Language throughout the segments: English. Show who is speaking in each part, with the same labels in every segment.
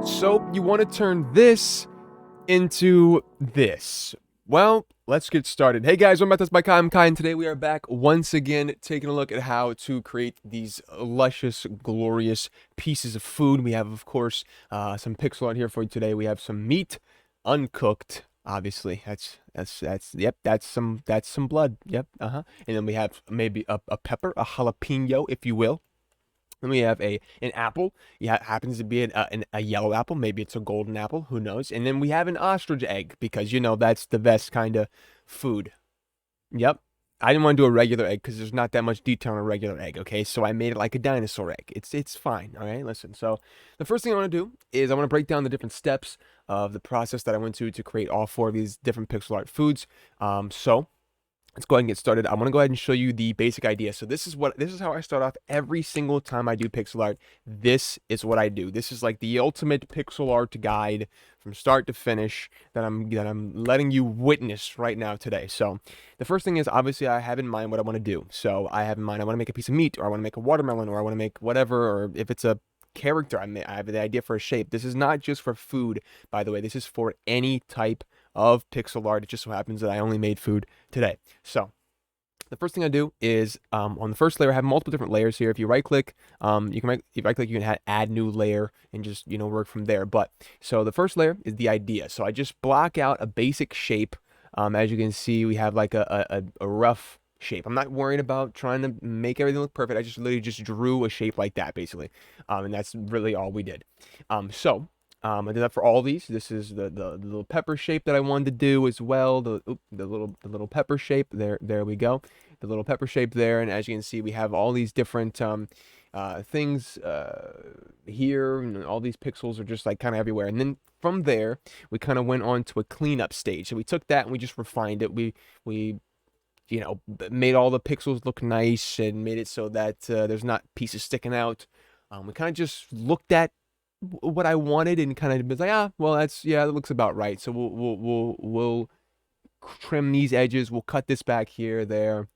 Speaker 1: So you want to turn this into this. Well, let's get started. Hey guys, welcome back to TutsByKai. I'm Kai, and today we are back once again taking a look at how to create these luscious, glorious pieces of food. We have, of course, some pixel art here for you today. We have some meat, uncooked. Obviously, yep, that's some blood. Yep, and then we have maybe a pepper, a jalapeno, if you will. Then we have an apple. Yeah, it happens to be a yellow apple. Maybe it's a golden apple. Who knows? And then we have an ostrich egg because, you know, that's the best kind of food. Yep. I didn't want to do a regular egg because there's not that much detail on a regular egg, okay? So I made it like a dinosaur egg. It's fine, all right? Listen, so the first thing I want to do is I want to break down the different steps of the process that I went to create all four of these different pixel art foods. So let's go ahead and get started. I want to go ahead and show you the basic idea. So this is how I start off every single time I do pixel art. This is what I do. This is like the ultimate pixel art guide from start to finish that I'm letting you witness right now today. So the first thing is, obviously, I have in mind what I want to do. So I have in mind I want to make a piece of meat, or I want to make a watermelon, or I want to make whatever, or if it's a character, I have the idea for a shape. This is not just for food, by the way. This is for any type of pixel art. It just so happens that I only made food today. So the first thing I do is on the first layer, I have multiple different layers here. If you right click, you can add new layer and just, you know, work from there. But so the first layer is the idea. So I just block out a basic shape. As you can see, we have like a rough shape. I'm not worried about trying to make everything look perfect. I just literally just drew a shape like that, basically. And that's really all we did. I did that for all these. This is the little pepper shape that I wanted to do as well. The little pepper shape there. There we go. The little pepper shape there. And as you can see, we have all these different things here. And all these pixels are just like kind of everywhere. And then from there, we kind of went on to a cleanup stage. So we took that and we just refined it. We you know, made all the pixels look nice and made it so that there's not pieces sticking out. We kind of just looked at what I wanted and kind of was like, well, that looks about right. So we'll trim these edges. We'll cut this back here, there.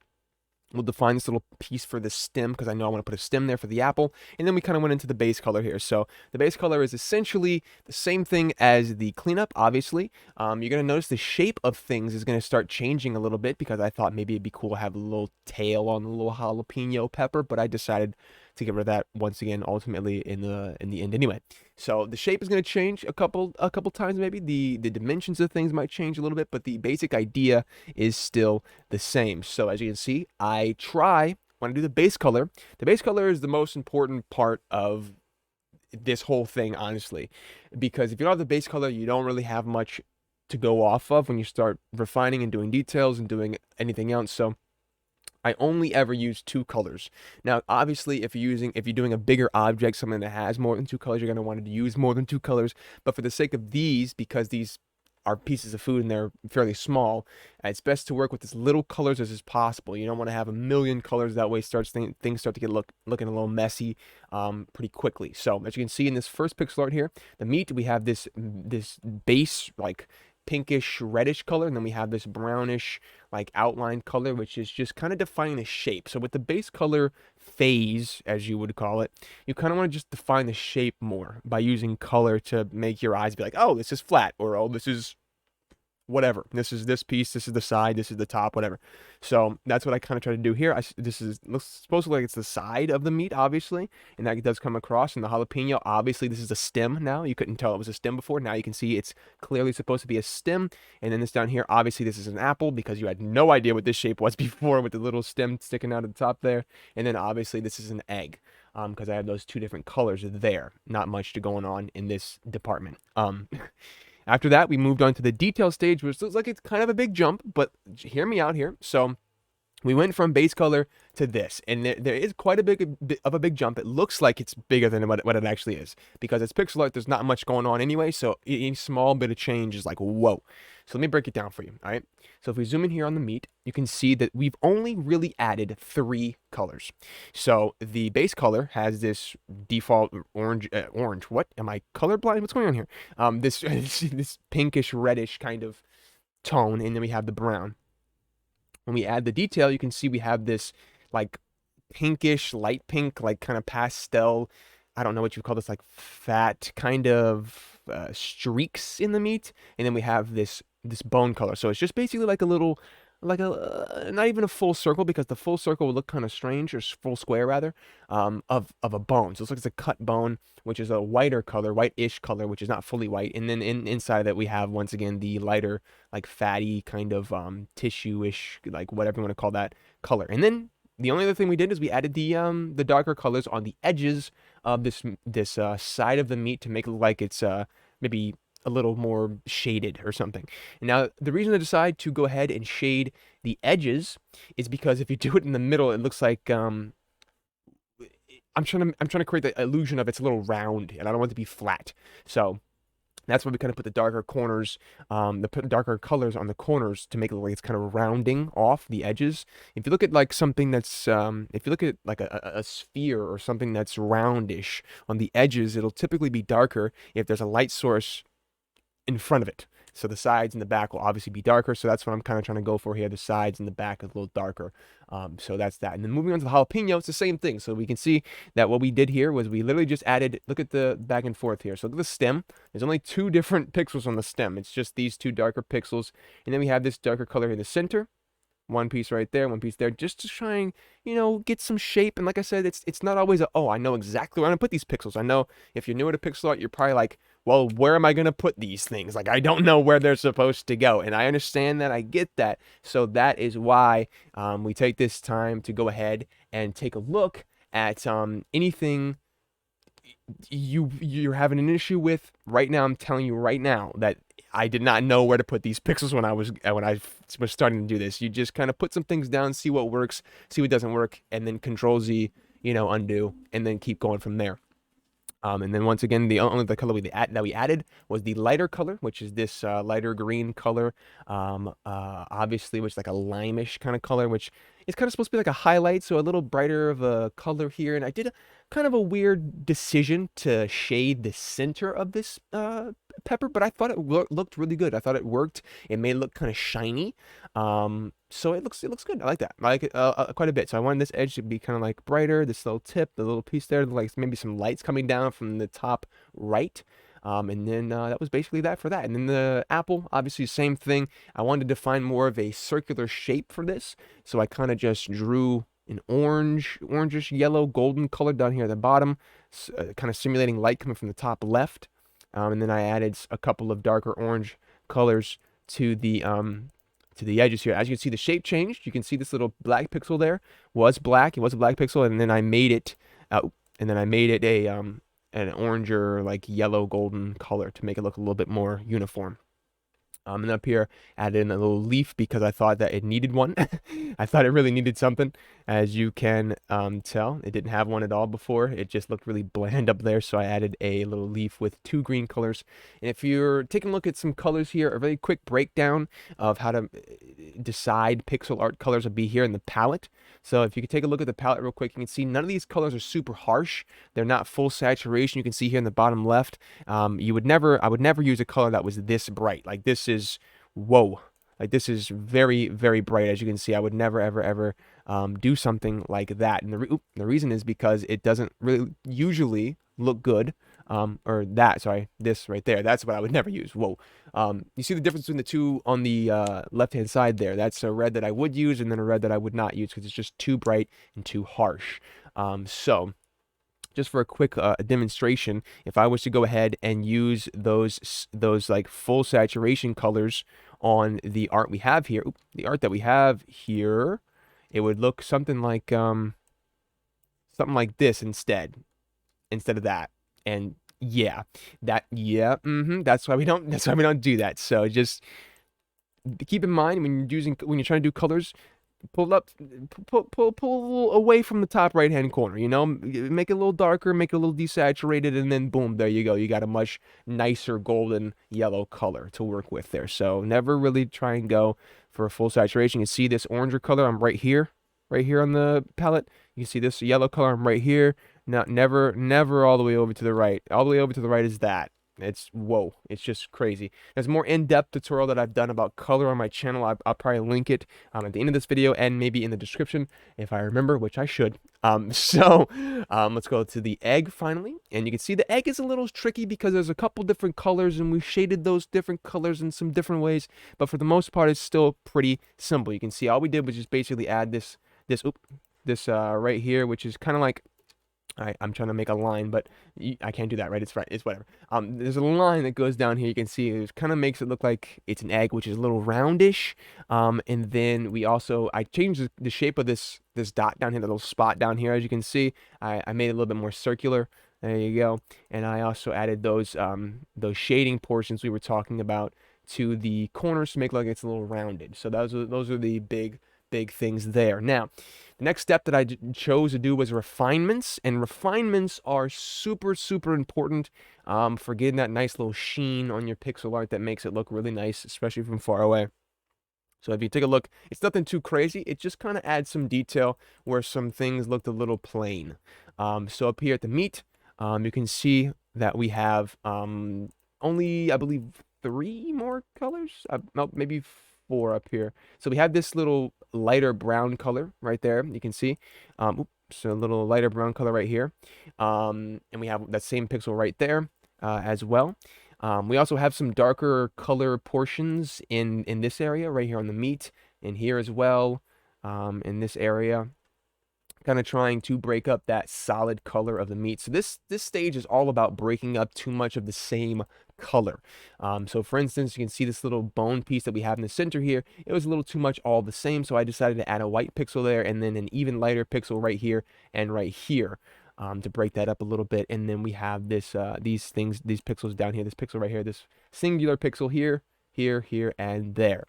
Speaker 1: We'll define this little piece for the stem because I know I want to put a stem there for the apple. And then we kind of went into the base color here. So the base color is essentially the same thing as the cleanup, obviously. You're going to notice the shape of things is going to start changing a little bit because I thought maybe it'd be cool to have a little tail on the little jalapeno pepper, but I decided to get rid of that once again, ultimately in the end anyway. So the shape is going to change a couple times, maybe the dimensions of things might change a little bit, but the basic idea is still the same. So as you can see, when I do the base color is the most important part of this whole thing, honestly, because if you don't have the base color, you don't really have much to go off of when you start refining and doing details and doing anything else. So I only ever use two colors. Now, obviously, if you're doing a bigger object, something that has more than two colors, you're going to want to use more than two colors. But for the sake of these, because these are pieces of food and they're fairly small, it's best to work with as little colors as is possible. You don't want to have a million colors. That way, things start to get looking a little messy pretty quickly. So, as you can see in this first pixel art here, the meat, we have this base, like, pinkish reddish color, and then we have this brownish like outline color, which is just kind of defining the shape. So with the base color phase, as you would call it, you kind of want to just define the shape more by using color to make your eyes be like, oh, this is flat, or oh, this is whatever. This is this piece, this is the side, this is the top, whatever. So that's what I kind of try to do here. This looks supposed to look like it's the side of the meat, obviously, and that does come across. And the jalapeno, obviously, this is a stem now. You couldn't tell it was a stem before. Now you can see it's clearly supposed to be a stem. And then this down here, obviously, this is an apple because you had no idea what this shape was before with the little stem sticking out at the top there. And then obviously, this is an egg because I have those two different colors there. Not much to going on in this department. After that, we moved on to the detail stage, which looks like it's kind of a big jump, but hear me out here. So we went from base color to this, and there is quite a bit of a big jump. It looks like it's bigger than what it actually is, because it's pixel art, there's not much going on anyway, so any small bit of change is like, whoa. So let me break it down for you, all right? So if we zoom in here on the meat, you can see that we've only really added 3 colors. So the base color has this default orange. What? Am I colorblind? What's going on here? This pinkish reddish kind of tone, and then we have the brown. When we add the detail, you can see we have this like pinkish, light pink, like kind of pastel I don't know what you call this, like fat kind of streaks in the meat, and then we have this bone color. So it's just basically like a little, like a not even a full circle, because the full circle would look kind of strange, or full square rather, of a bone. So it looks like it's a cut bone, which is a whiter color, white-ish color, which is not fully white. And then inside that we have once again the lighter, like fatty kind of tissue-ish, like whatever you want to call that color. And then the only other thing we did is we added the darker colors on the edges of this side of the meat to make it look like it's maybe a little more shaded or something. And now the reason I decide to go ahead and shade the edges is because if you do it in the middle, it looks like I'm trying to create the illusion of it's a little round, and I don't want it to be flat. So that's why we kind of put the darker corners, darker colors on the corners to make it look like it's kind of rounding off the edges. If you look at like something that's, if you look at like a sphere or something that's roundish on the edges, it'll typically be darker if there's a light source in front of it. So the sides and the back will obviously be darker. So that's what I'm kind of trying to go for here. The sides and the back is a little darker. So that's that. And then moving on to the jalapeno, it's the same thing. So we can see that what we did here was we literally just added, look at the back and forth here. So look at the stem. There's only two different pixels on the stem. It's just these two darker pixels. And then we have this darker color in the center. One piece right there, one piece there, just to try and, get some shape. And like I said, it's not always oh, I know exactly where I'm gonna put these pixels. I know if you're newer to pixel art, you're probably like, well, where am I gonna put these things? Like, I don't know where they're supposed to go. And I understand that, I get that. So that is why we take this time to go ahead and take a look at anything you're having an issue with right now. I'm telling you right now that I did not know where to put these pixels when I was starting to do this. You just kind of put some things down, see what works, see what doesn't work, and then Control Z, undo, and then keep going from there. And then once again, the only the color that we added was the lighter color, which is this lighter green color, obviously, which is like a limeish kind of color, which is kind of supposed to be like a highlight, so a little brighter of a color here. And I did kind of a weird decision to shade the center of this pepper, but I thought it looked really good. I thought it worked. It made it look kind of shiny. So it looks good. I like that. I like it quite a bit. So I wanted this edge to be kind of like brighter. This little tip, the little piece there, like maybe some lights coming down from the top right. And then that was basically that for that. And then the apple, obviously same thing. I wanted to find more of a circular shape for this, so I kind of just drew an orangish yellow golden color down here at the bottom, kind of simulating light coming from the top left. And then I added a couple of darker orange colors to the edges here. As you can see, the shape changed. You can see this little black pixel there was black. It was a black pixel, and then I made it a an oranger, like yellow golden color to make it look a little bit more uniform. And up here, added in a little leaf because I thought that it needed one. I thought it really needed something. As you can tell, it didn't have one at all before. It just looked really bland up there, so I added a little leaf with two green colors. And if you're taking a look at some colors here, a very quick breakdown of how to decide pixel art colors will be here in the palette. So if you could take a look at the palette real quick, you can see none of these colors are super harsh. They're not full saturation. You can see here in the bottom left, I would never use a color that was this bright. Like this is, whoa. Like this is very, very bright. As you can see, I would never, ever, ever do something like that. And the reason is because it doesn't really usually look good. This right there. That's what I would never use. Whoa. You see the difference between the two on the left-hand side there. That's a red that I would use, and then a red that I would not use because it's just too bright and too harsh. So just for a quick demonstration, if I was to go ahead and use those like full saturation colors on the art we have here, it would look something like this instead of that. And yeah, that's why we don't do that. So just keep in mind when you're trying to do colors, pull away from the top right hand corner, make it a little darker, make it a little desaturated, and then boom, there you go. You got a much nicer golden yellow color to work with there. So never really try and go for a full saturation. You see this oranger color, I'm right here on the palette. You see this yellow color, I'm right here. Now, never all the way over to the right. All the way over to the right is that. It's whoa, it's just crazy. There's more in-depth tutorial that I've done about color on my channel. I'll probably link it at the end of this video and maybe in the description if I remember, which I should. Let's go to the egg finally, and you can see the egg is a little tricky because there's a couple different colors and we shaded those different colors in some different ways, but for the most part it's still pretty simple. You can see all we did was just basically add this right here, which is kind of like, I'm trying to make a line, but I can't do that, right? It's right. It's whatever. There's a line that goes down here. You can see it kind of makes it look like it's an egg, which is a little roundish. And then I changed the shape of this dot down here, the little spot down here. As you can see, I made it a little bit more circular. There you go. And I also added those shading portions we were talking about to the corners to make it look like it's a little rounded. So those are the big things there. Now, the next step that I chose to do was refinements, and refinements are super important for getting that nice little sheen on your pixel art that makes it look really nice, especially from far away. So if you take a look, it's nothing too crazy. It just kind of adds some detail where some things looked a little plain. So up here at the meat, you can see that we have only, I believe, 3 more colors, no, maybe 4 up here. So we have this little lighter brown color right there. You can see, so a little lighter brown color right here, and we have that same pixel right there as well. We also have some darker color portions in this area right here on the meat, and here as well, in this area, kind of trying to break up that solid color of the meat. So this stage is all about breaking up too much of the same color. So for instance, you can see this little bone piece that we have in the center here. It was a little too much all the same, so I decided to add a white pixel there and then an even lighter pixel right here and right here, to break that up a little bit. And then we have these pixels down here, this pixel right here, this singular pixel here, and there.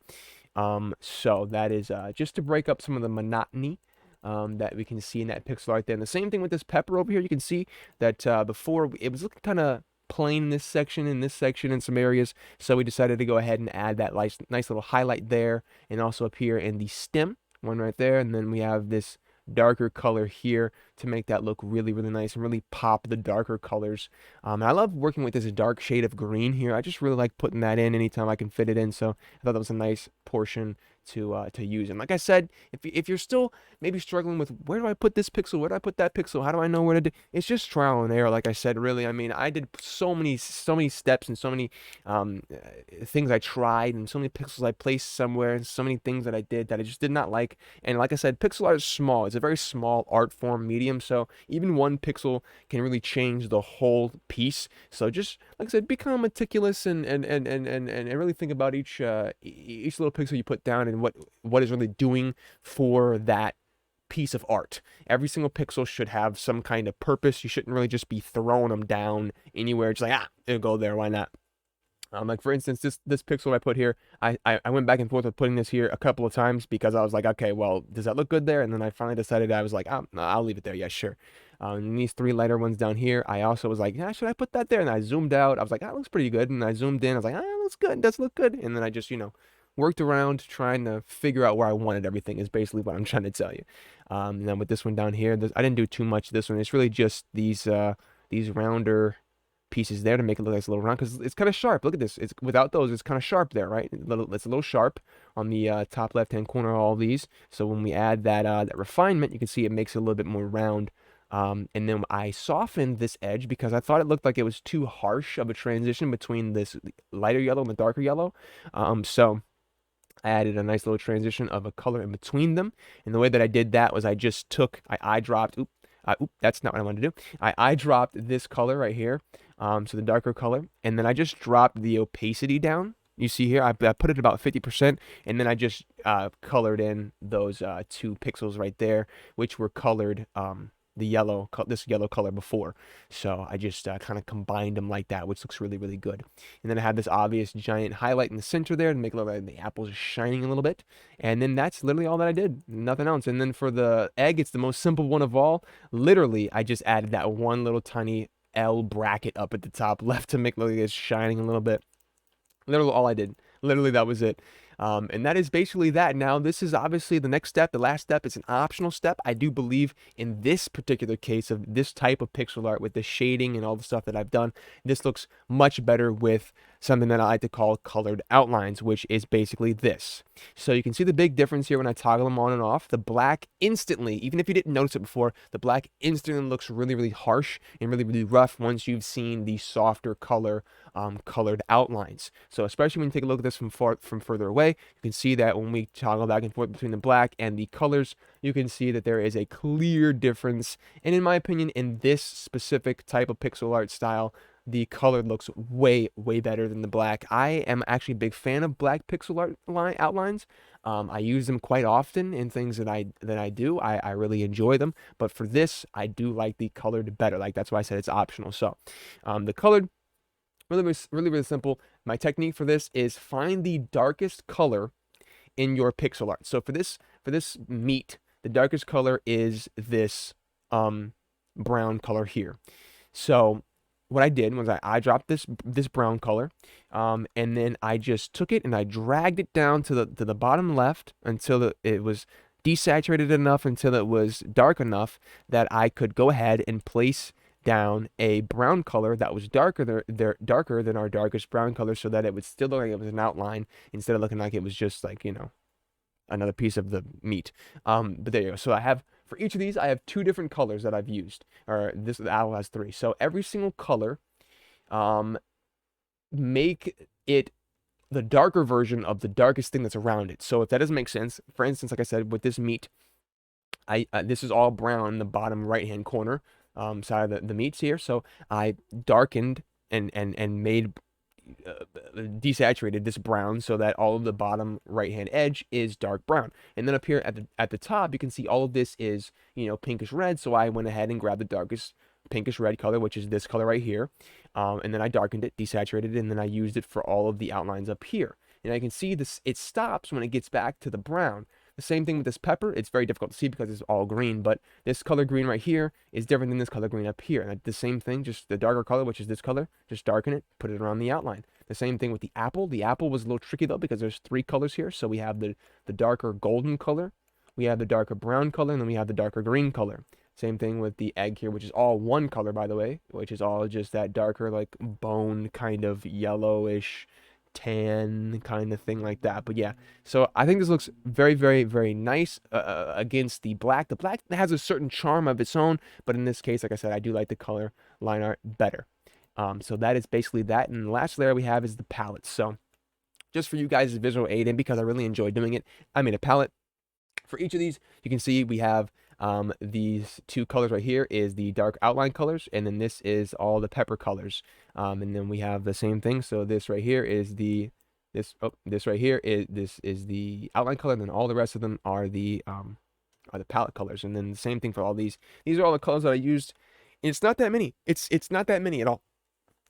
Speaker 1: So that is just to break up some of the monotony that we can see in that pixel art there. And the same thing with this pepper over here. You can see that before it was looking kind of plain in this section, in some areas, so we decided to go ahead and add that nice little highlight there, and also up here in the stem one right there. And then we have this darker color here to make that look really nice and really pop the darker colors. And I love working with this dark shade of green here. I just really like putting that in anytime I can fit it in, so I thought that was a nice portion to use. And like I said, if you're still maybe struggling with where do I put this pixel, where do I put that pixel, how do I know where to do, it's just trial and error. Like I said, really, I mean, I did so many steps and so many things I tried, and so many pixels I placed somewhere, and so many things that I did that I just did not like. And like I said, pixel art is small. It's a very small art form medium, so even one pixel can really change the whole piece. So just like I said, become meticulous and really think about each little pixel you put down and what is really doing for that piece of art. Every single pixel should have some kind of purpose. You shouldn't really just be throwing them down anywhere. Just like, it'll go there, why not? Like for instance, this pixel I put here, I went back and forth with putting this here a couple of times because I was like, okay, well, does that look good there? And then I finally decided, I was like, no, I'll leave it there. Yeah, sure. And these 3 lighter ones down here, I also was like, should I put that there? And I zoomed out. I was like, that looks pretty good. And I zoomed in. I was like, looks good. It does look good. And then I just, worked around trying to figure out where I wanted everything is basically what I'm trying to tell you. And then with this one down here, I didn't do too much this one. It's really just these rounder pieces there to make it look like it's a little round, because it's kind of sharp. Look at this. It's without those, it's kind of sharp there, right? It's a little sharp on the top left-hand corner of all these. So when we add that refinement, you can see it makes it a little bit more round. And then I softened this edge because I thought it looked like it was too harsh of a transition between this lighter yellow and the darker yellow. So I added a nice little transition of a color in between them. And the way that I did that was I just took, I dropped, that's not what I wanted to do. I dropped this color right here, so the darker color, and then I just dropped the opacity down. You see here, I put it about 50%, and then I just colored in those 2 pixels right there, which were colored this yellow color before. So I just kind of combined them like that, which looks really good. And then I have this obvious giant highlight in the center there to make it look like the apples are shining a little bit. And then that's literally all that I did, nothing else. And then for the egg, it's the most simple one of all. Literally, I just added that one little tiny L bracket up at the top left to make it look like it's shining a little bit. Literally all I did. Literally, that was it. And that is basically that. Now, this is obviously the next step. The last step is an optional step. I do believe in this particular case of this type of pixel art with the shading and all the stuff that I've done, this looks much better with something that I like to call colored outlines, which is basically this. So you can see the big difference here when I toggle them on and off. The black instantly, even if you didn't notice it before, the black instantly looks really, really harsh and really, really rough once you've seen the softer colored outlines. So especially when you take a look at this from further away, you can see that when we toggle back and forth between the black and the colors, you can see that there is a clear difference. And in my opinion, in this specific type of pixel art style, the color looks way, way better than the black. I am actually a big fan of black pixel art outlines. I use them quite often in things that I do. I really enjoy them. But for this, I do like the colored better. Like, that's why I said it's optional. So the colored, really, really, really simple. My technique for this is find the darkest color in your pixel art. So for this meat, the darkest color is this brown color here. So what I did was I dropped this brown color, and then I just took it and I dragged it down to the bottom left until it was desaturated enough, until it was dark enough that I could go ahead and place down a brown color that was darker than our darkest brown color, so that it would still look like it was an outline instead of looking like it was just like, you know, another piece of the meat. But there you go. So I have, for each of these, I have 2 different colors that I've used, or the owl has 3. So every single color, make it the darker version of the darkest thing that's around it. So if that doesn't make sense, for instance, like I said, with this meat, this is all brown in the bottom right-hand corner side of the meats here. So I darkened and made desaturated this brown so that all of the bottom right hand edge is dark brown, and then up here at the top you can see all of this is, you know, pinkish red. So I went ahead and grabbed the darkest pinkish red color, which is this color right here, and then I darkened it, desaturated it, and then I used it for all of the outlines up here. And I can see this, it stops when it gets back to the brown. The same thing with this pepper. It's very difficult to see because it's all green, but this color green right here is different than this color green up here. And the same thing, just the darker color, which is this color, just darken it, put it around the outline. The same thing with the apple. The apple was a little tricky though because there's 3 colors here. So we have the darker golden color, we have the darker brown color, and then we have the darker green color. Same thing with the egg here, which is all one color, by the way, which is all just that darker, like bone kind of yellowish tan kind of thing like that. But yeah, so I think this looks very, very, very nice against the black. The black has a certain charm of its own, but in this case, like I said, I do like the color line art better. So that is basically that. And the last layer we have is the palette. So just for you guys' visual aid, and because I really enjoy doing it, I made a palette. For each of these, you can see we have these 2 colors right here is the dark outline colors, and then this is all the pepper colors. And then we have the same thing. So this right here is this right here is the outline color, and then all the rest of them are the palette colors. And then the same thing for all these. These are all the colors that I used. It's not that many. It's not that many at all.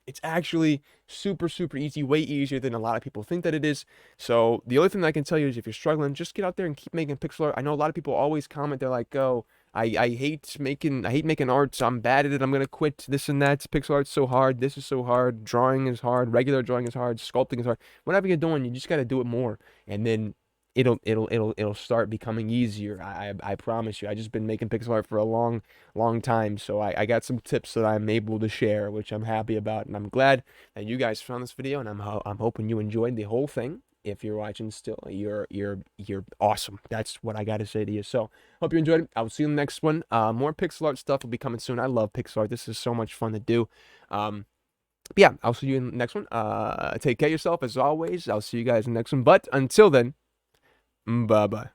Speaker 1: It's actually super, super easy, way easier than a lot of people think that it is. So the only thing that I can tell you is if you're struggling, just get out there and keep making pixel art. I know a lot of people always comment, they're like, oh, I hate making art, so I'm bad at it, I'm gonna quit this and that. Pixel art's so hard, this is so hard, drawing is hard, regular drawing is hard, sculpting is hard. Whatever you're doing, you just gotta do it more, and then it'll start becoming easier. I promise you. I just been making pixel art for a long time, so I got some tips that I'm able to share, which I'm happy about, and I'm glad that you guys found this video, and I'm hoping you enjoyed the whole thing. If you're watching still, you're awesome. That's what I gotta say to you. So hope you enjoyed it. I'll see you in the next one. More pixel art stuff will be coming soon. I love pixel art. This is so much fun to do. But yeah, I'll see you in the next one. Take care of yourself as always. I'll see you guys in the next one. But until then, bye bye.